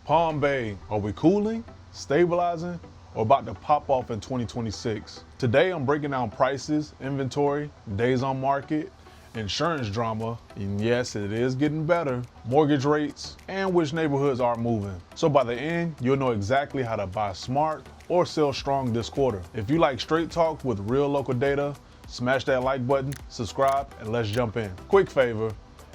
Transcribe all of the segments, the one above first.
Palm Bay, are we cooling, stabilizing, or about to pop off in 2026? Today I'm breaking down prices, inventory, days on market, insurance drama, and yes, it is getting better, mortgage rates, and which neighborhoods are moving. So by the end, you'll know exactly how to buy smart or sell strong this quarter. If you like straight talk with real local data, smash that like button, subscribe, and let's jump in. Quick favor,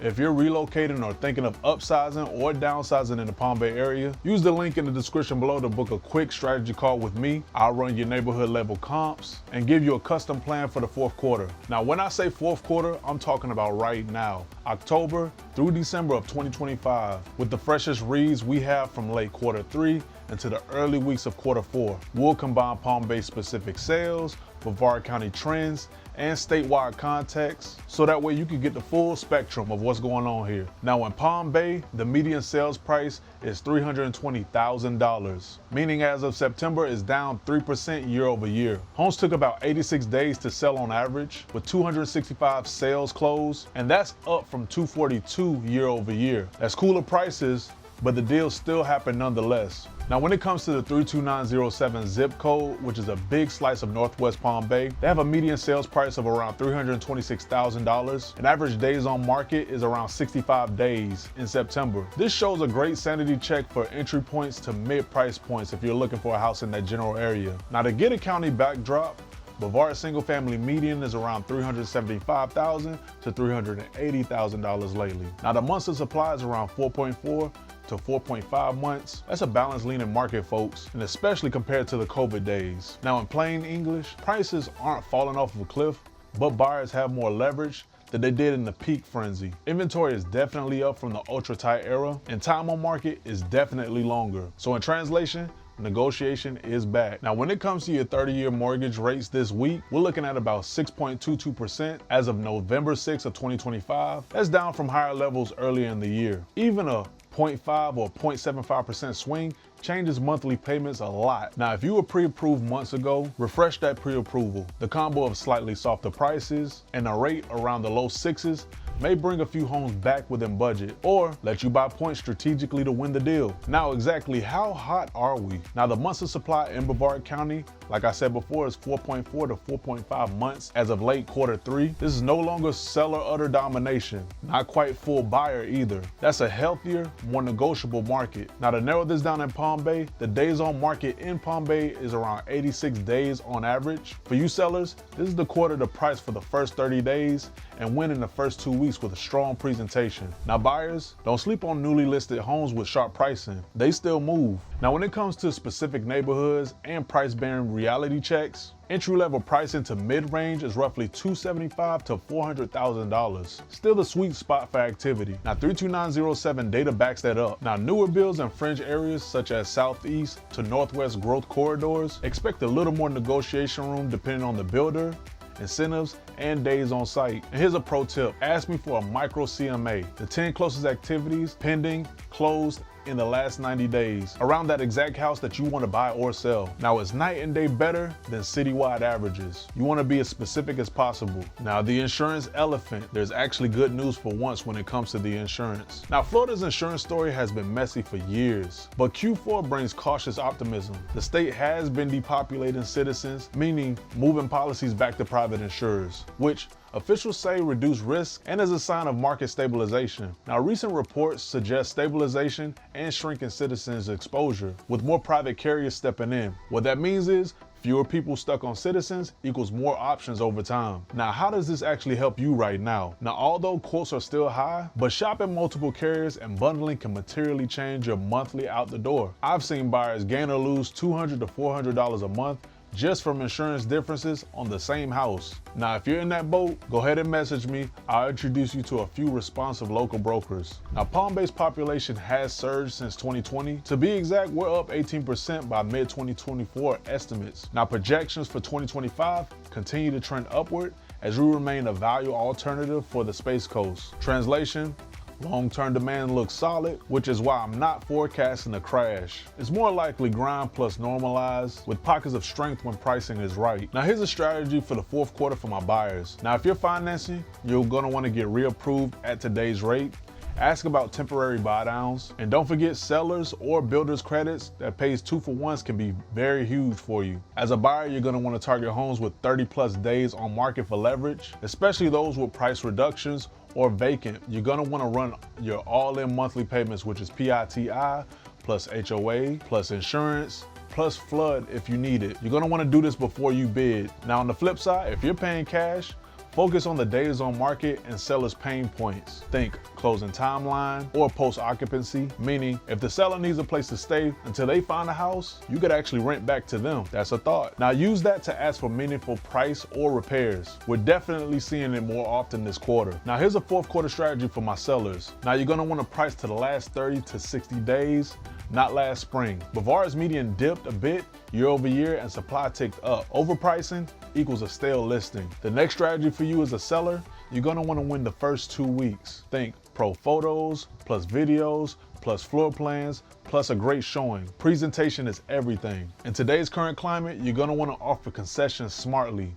if you're relocating or thinking of upsizing or downsizing in the Palm Bay area, use the link in the description below to book a quick strategy call with me. I'll run your neighborhood level comps and give you a custom plan for the fourth quarter. Now, when I say fourth quarter, I'm talking about right now, October through December of 2025, with the freshest reads we have from late quarter 3 into the early weeks of quarter 4. We'll combine Palm Bay specific sales, Brevard County trends, and statewide context, so that way you can get the full spectrum of what's going on here. Now in Palm Bay, the median sales price is $320,000, meaning as of September is down 3% year over year. Homes took about 86 days to sell on average, with 265 sales closed, and that's up from 242 year over year. That's cooler prices, but the deals still happen nonetheless. Now, when it comes to the 32907 zip code, which is a big slice of Northwest Palm Bay, they have a median sales price of around $326,000. And average days on market is around 65 days in September. This shows a great sanity check for entry points to mid price points if you're looking for a house in that general area. Now, to get a county backdrop, Brevard single family median is around $375,000 to $380,000 lately. Now, the months of supply is around 4.4 to 4.5 months. That's a balanced leaning market, folks, and especially compared to the COVID days. Now, in plain English, prices aren't falling off of a cliff, but buyers have more leverage than they did in the peak frenzy. Inventory is definitely up from the ultra tight era, and time on market is definitely longer. So in translation, negotiation is back. Now, when it comes to your 30-year mortgage rates this week, we're looking at about 6.22% as of November 6th of 2025. That's down from higher levels earlier in the year. Even a 0.5 or 0.75% swing changes monthly payments a lot. Now, if you were pre-approved months ago, refresh that pre-approval. The combo of slightly softer prices and a rate around the low sixes may bring a few homes back within budget, or let you buy points strategically to win the deal. Now, exactly how hot are we? Now, the months of supply in Brevard County, like I said before, is 4.4 to 4.5 months as of late quarter 3. This is no longer seller utter domination, not quite full buyer either. That's a healthier, more negotiable market. Now, to narrow this down in Palm Bay, the days on market in Palm Bay is around 86 days on average. For you sellers, this is the quarter to price for the first 30 days and win in the first 2 weeks with a strong presentation. Now, buyers, don't sleep on newly listed homes with sharp pricing. They still move. Now, when it comes to specific neighborhoods and price-bearing reality checks, entry-level pricing to mid-range is roughly $275,000 to $400,000. Still the sweet spot for activity. Now, 32907 data backs that up. Now, newer builds in fringe areas such as southeast to northwest growth corridors expect a little more negotiation room depending on the builder, incentives, and days on site. And here's a pro tip. Ask me for a micro CMA, the 10 closest activities pending, closed in the last 90 days, around that exact house that you want to buy or sell. Now, it's night and day better than citywide averages. You want to be as specific as possible. Now, the insurance elephant, there's actually good news for once when it comes to the insurance. Now, Florida's insurance story has been messy for years, but Q4 brings cautious optimism. The state has been depopulating citizens, meaning moving policies back to private insurers, which officials say reduce risk and is a sign of market stabilization. Now, recent reports suggest stabilization and shrinking citizens' exposure, with more private carriers stepping in. What that means is fewer people stuck on Citizens equals more options over time. Now, how does this actually help you right now? Now, although quotes are still high, but shopping multiple carriers and bundling can materially change your monthly out the door. I've seen buyers gain or lose $200 to $400 a month just from insurance differences on the same house. Now, if you're in that boat, go ahead and message me. I'll introduce you to a few responsive local brokers. Now, Palm Bay's population has surged since 2020. To be exact, we're up 18% by mid-2024 estimates. Now, projections for 2025 continue to trend upward as we remain a value alternative for the Space Coast. Translation: long-term demand looks solid, which is why I'm not forecasting a crash. It's more likely grind plus normalize, with pockets of strength when pricing is right. Now, here's a strategy for the fourth quarter for my buyers. Now, if you're financing, you're gonna wanna get reapproved at today's rate. Ask about temporary buy downs. And don't forget, sellers or builders credits that pays 2 for 1s can be very huge for you. As a buyer, you're gonna wanna target homes with 30+ days on market for leverage, especially those with price reductions or vacant. You're gonna wanna run your all-in monthly payments, which is PITI, plus HOA, plus insurance, plus flood if you need it. You're gonna wanna do this before you bid. Now on the flip side, if you're paying cash, focus on the days on market and seller's pain points. Think closing timeline or post-occupancy, meaning if the seller needs a place to stay until they find a house, you could actually rent back to them. That's a thought. Now use that to ask for meaningful price or repairs. We're definitely seeing it more often this quarter. Now here's a fourth quarter strategy for my sellers. Now you're gonna wanna price to the last 30 to 60 days, not last spring. Brevard's median dipped a bit year over year and supply ticked up. Overpricing equals a stale listing. The next strategy for you as a seller, you're gonna wanna win the first 2 weeks. Think pro photos, plus videos, plus floor plans, plus a great showing. Presentation is everything. In today's current climate, you're gonna wanna offer concessions smartly.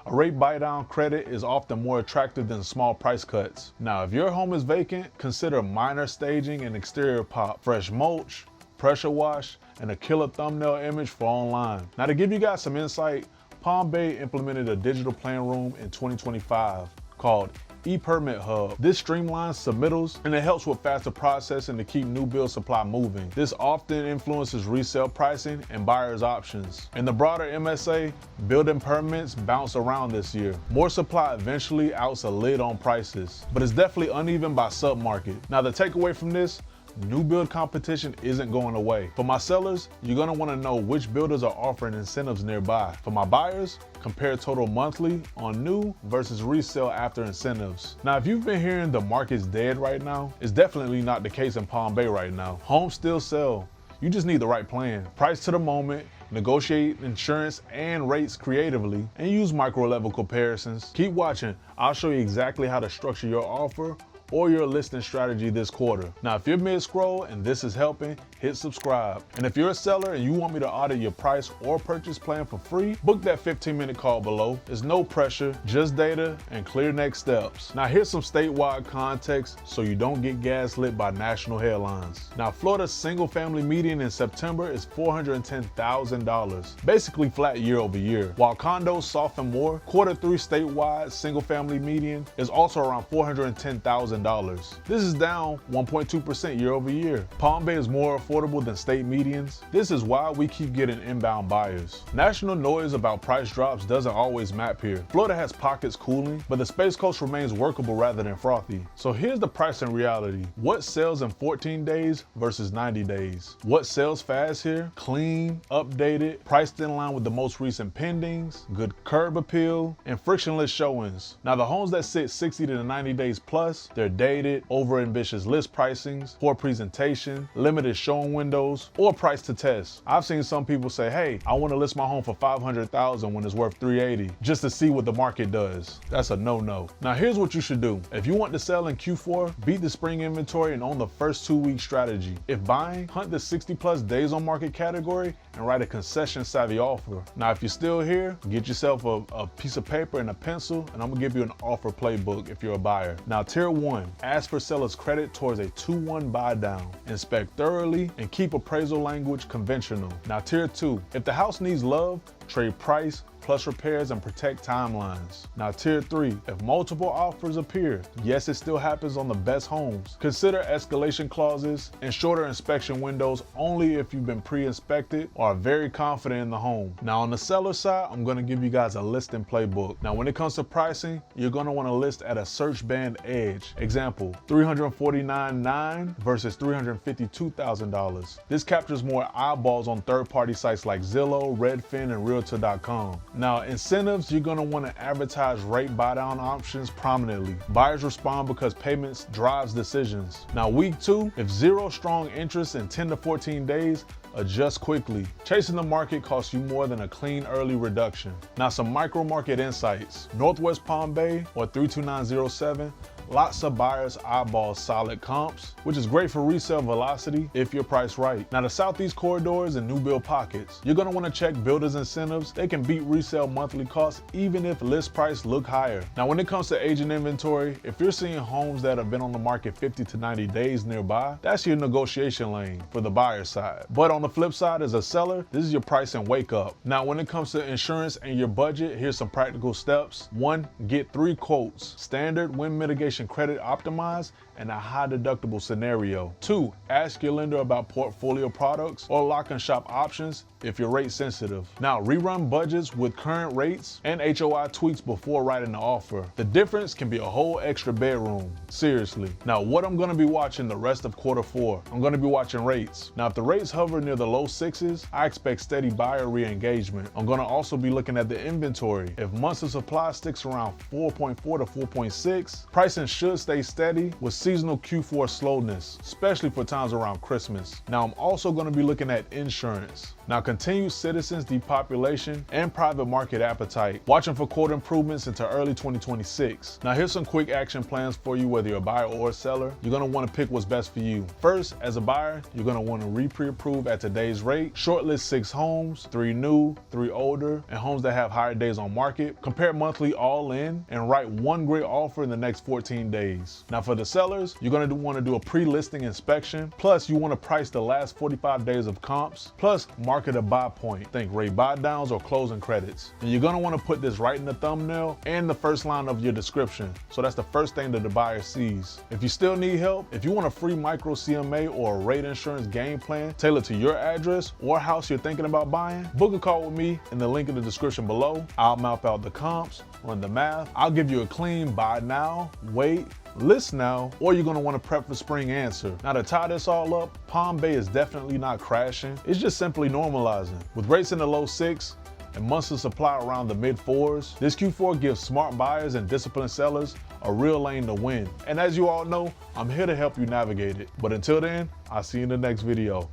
A rate buy-down credit is often more attractive than small price cuts. Now, if your home is vacant, consider minor staging and exterior pop, fresh mulch, pressure wash, and a killer thumbnail image for online. Now, to give you guys some insight, Palm Bay implemented a digital plan room in 2025 called E-Permit Hub. This streamlines submittals and it helps with faster processing to keep new build supply moving. This often influences resale pricing and buyers' options. In the broader MSA, building permits bounce around this year. More supply eventually outs a lid on prices, but it's definitely uneven by submarket. Now the takeaway from this, new build competition isn't going away. For my sellers, you're gonna wanna know which builders are offering incentives nearby. For my buyers, compare total monthly on new versus resale after incentives. Now, if you've been hearing the market's dead right now, it's definitely not the case in Palm Bay right now. Homes still sell. You just need the right plan. Price to the moment, negotiate insurance and rates creatively, and use micro-level comparisons. Keep watching. I'll show you exactly how to structure your offer or your listing strategy this quarter. Now, if you're mid-scroll and this is helping, hit subscribe. And if you're a seller and you want me to audit your price or purchase plan for free, book that 15-minute call below. There's no pressure, just data and clear next steps. Now, here's some statewide context so you don't get gaslit by national headlines. Now, Florida's single-family median in September is $410,000, basically flat year over year. While condos soften more, Q3 statewide single-family median is also around $410,000. This is down 1.2% year over year. Palm Bay is more affordable than state medians. This is why we keep getting inbound buyers. National noise about price drops doesn't always map here. Florida has pockets cooling, but the Space Coast remains workable rather than frothy. So here's the price in reality. What sells in 14 days versus 90 days? What sells fast here? Clean, updated, priced in line with the most recent pendings, good curb appeal, and frictionless showings. Now the homes that sit 60 to 90 days plus, they're dated, over-ambitious list pricings, poor presentation, limited showing windows, or price to test. I've seen some people say, hey, I want to list my home for $500,000 when it's worth $380 just to see what the market does. That's a no-no. Now here's what you should do. If you want to sell in Q4, beat the spring inventory and own the first 2-week strategy. If buying, hunt the 60+ days on market category and write a concession savvy offer. Now if you're still here, get yourself a piece of paper and a pencil and I'm gonna give you an offer playbook if you're a buyer. Now tier 1, ask for seller's credit towards a 2-1 buy down. Inspect thoroughly and keep appraisal language conventional. Now tier 2, if the house needs love, trade price plus repairs and protect timelines. Now tier 3, if multiple offers appear, yes, it still happens on the best homes. Consider escalation clauses and shorter inspection windows only if you've been pre-inspected or are very confident in the home. Now on the seller side, I'm gonna give you guys a listing playbook. Now when it comes to pricing, you're gonna wanna list at a search band edge. Example, $349,900 versus $352,000. This captures more eyeballs on third-party sites like Zillow, Redfin, and Realtor.com. Now, incentives, you're gonna wanna advertise rate buy-down options prominently. Buyers respond because payments drives decisions. Now, week 2, if zero strong interest in 10 to 14 days, adjust quickly. Chasing the market costs you more than a clean early reduction. Now, some micro market insights. Northwest Palm Bay or 32907, lots of buyers eyeball solid comps, which is great for resale velocity if you're priced right. Now the Southeast corridors and new build pockets, you're gonna wanna check builders' incentives. They can beat resale monthly costs even if list price look higher. Now when it comes to agent inventory, if you're seeing homes that have been on the market 50 to 90 days nearby, that's your negotiation lane for the buyer side. But on the flip side, as a seller, this is your price and wake up. Now when it comes to insurance and your budget, here's some practical steps. 1, get 3 quotes: standard, wind mitigation, credit optimized, and a high deductible scenario. 2, ask your lender about portfolio products or lock and shop options if you're rate sensitive. Now rerun budgets with current rates and HOI tweaks before writing the offer. The difference can be a whole extra bedroom, seriously. Now what I'm gonna be watching the rest of Q4, I'm gonna be watching rates. Now if the rates hover near the low 6s, I expect steady buyer re-engagement. I'm gonna also be looking at the inventory. If months of supply sticks around 4.4 to 4.6, pricing should stay steady with seasonal Q4 slowness, especially for times around Christmas. Now I'm also gonna be looking at insurance. Now continued citizens depopulation and private market appetite. Watching for quote improvements into early 2026. Now here's some quick action plans for you whether you're a buyer or a seller. You're gonna wanna pick what's best for you. First, as a buyer, you're gonna wanna pre-approve at today's rate. Shortlist 6 homes, 3 new, 3 older, and homes that have higher days on market. Compare monthly all in and write 1 great offer in the next 14 days. Now for the sellers, you're gonna wanna do a pre-listing inspection. Plus you wanna price the last 45 days of comps. Plus market a buy point. Think rate buy downs or closing credits. And you're gonna wanna put this right in the thumbnail and the first line of your description. So that's the first thing that the buyer sees. If you still need help, if you want a free micro CMA or a rate insurance game plan tailored to your address or house you're thinking about buying, book a call with me in the link in the description below. I'll map out the comps, run the math. I'll give you a clean buy now, wait, list now, or you're gonna wanna prep for spring answer. Now to tie this all up, Palm Bay is definitely not crashing. It's just simply normalizing. With rates in the low 6 and months of supply around the mid 4s, this Q4 gives smart buyers and disciplined sellers a real lane to win. And as you all know, I'm here to help you navigate it. But until then, I'll see you in the next video.